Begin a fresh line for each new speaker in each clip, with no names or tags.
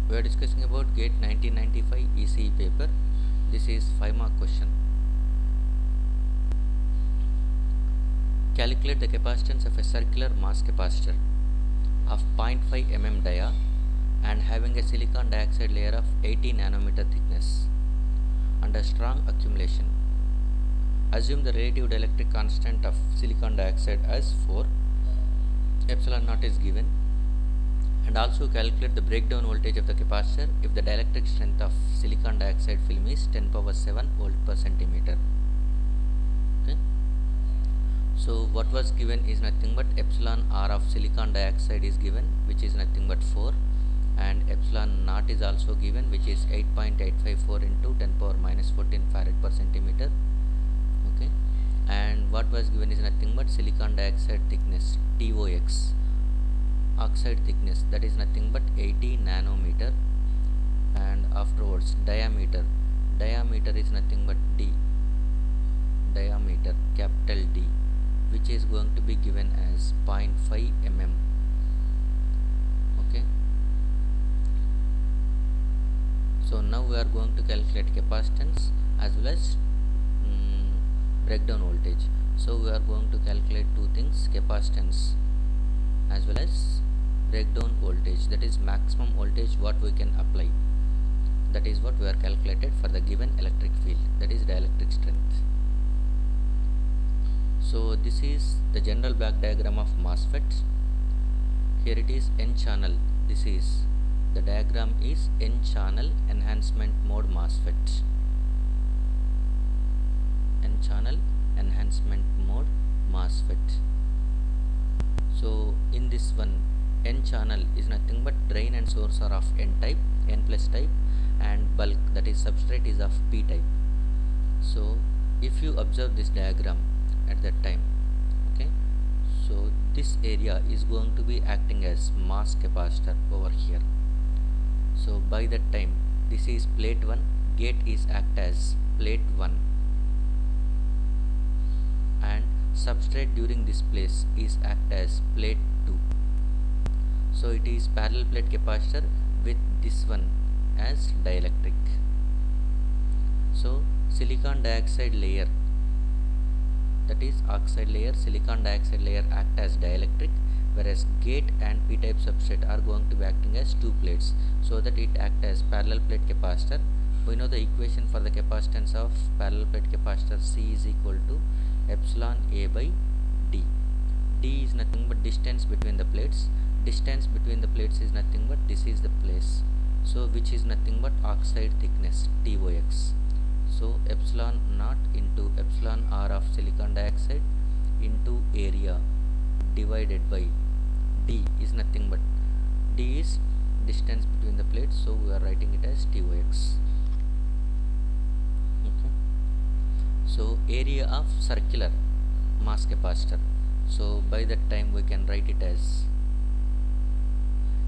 We are discussing about GATE 1995 ECE paper. This is 5-mark question. Calculate the capacitance of a circular mass capacitor of 0.5 mm dia and having a silicon dioxide layer of 80 nanometer thickness under strong accumulation. Assume the relative dielectric constant of silicon dioxide as 4. Epsilon naught is given, and also calculate the breakdown voltage of the capacitor if the dielectric strength of silicon dioxide film is 10 power 7 volt per centimeter. Okay. So what was given is nothing but epsilon r of silicon dioxide is given, which is nothing but 4, and epsilon naught is also given, which is 8.854 into 10 power minus 14 farad per centimeter. Okay, and what was given is nothing but silicon dioxide thickness TOX, oxide thickness, that is nothing but 80 nanometer, and afterwards diameter is nothing but D, diameter capital D, which is going to be given as 0.5 mm. Okay, so now we are going to calculate capacitance as well as breakdown voltage. So we are going to calculate two things, capacitance as well as breakdown voltage, that is maximum voltage what we can apply. That is what we are calculated for the given electric field, that is dielectric strength. So this is the general block diagram of MOSFET. Here it is N channel. This is the diagram is N channel enhancement mode MOSFET. N channel enhancement mode MOSFET. So in this one, N channel is nothing but drain and source are of N type, N plus type, and bulk, that is substrate, is of P type. So if you observe this diagram at that time, okay, so this area is going to be acting as mass capacitor over here. So by that time, this is plate 1, gate is act as plate 1, and substrate during this place is act as plate 2. So it is parallel plate capacitor with this one as dielectric. So silicon dioxide layer, that is oxide layer, silicon dioxide layer act as dielectric, whereas gate and p type substrate are going to be acting as two plates, so that it act as parallel plate capacitor. We know the equation for the capacitance of parallel plate capacitor, C is equal to epsilon A by D. D is nothing but distance between the plates. Distance between the plates is nothing but this is the place, so which is nothing but oxide thickness TOX. So epsilon naught into epsilon r of silicon dioxide into area divided by D is nothing but D is distance between the plates, so we are writing it as TOX. Okay. So area of circular mass capacitor, so by that time we can write it as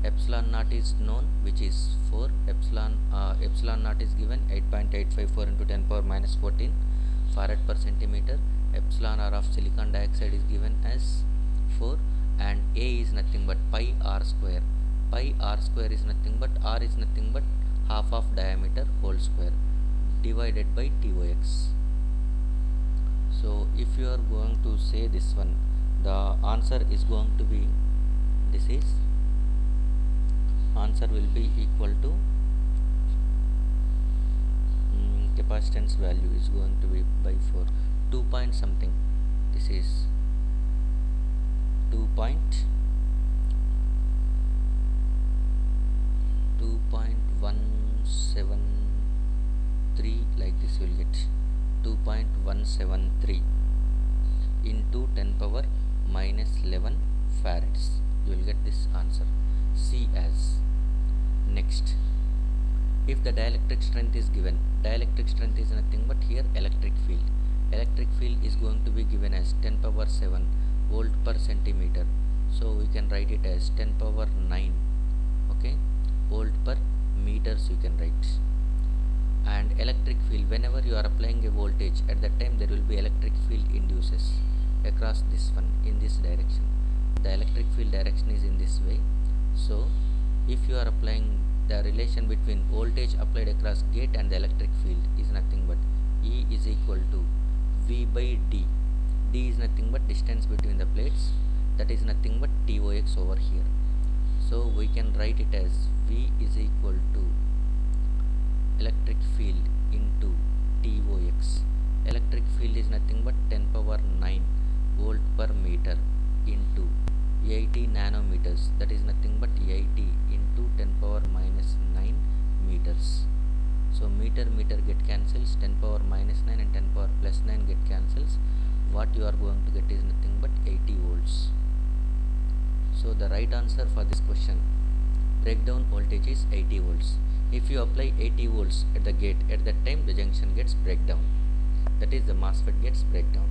epsilon naught is known, which is 4, epsilon naught is given 8.854 into 10 power minus 14 farad per centimeter. Epsilon r of silicon dioxide is given as 4, and A is nothing but pi r square. Pi r square is nothing but r is nothing but half of diameter whole square divided by TOX. So if you are going to say this one, the answer is going to be, this is answer will be equal to capacitance value is going to be by 4, 2 point something, this is 2.173, like this will get 2.173 into 10 power minus 11 farads. You will get this answer, C as. Next, if the dielectric strength is given, dielectric strength is nothing but here electric field. Electric field is going to be given as 10 power 7 volt per centimeter, so we can write it as 10 power 9, okay, volt per meters you can write. And electric field, whenever you are applying a voltage, at that time there will be electric field induces across this one in this direction. The electric field direction is in this way. So if you are applying the relation between voltage applied across gate and the electric field is nothing but E is equal to V by D. D is nothing but distance between the plates, that is nothing but TOX over here. So we can write it as V is equal to electric field into TOX. Electric field is nothing but 10 power 9 volt per meter into 80 nanometers, that is nothing but 80 into 10 power minus 9 meters. So meter get cancels, 10 power minus 9 and 10 power plus 9 get cancels. What you are going to get is nothing but 80 volts. So the right answer for this question, breakdown voltage, is 80 volts. If you apply 80 volts at the gate, at that time the junction gets breakdown, that is the MOSFET gets breakdown.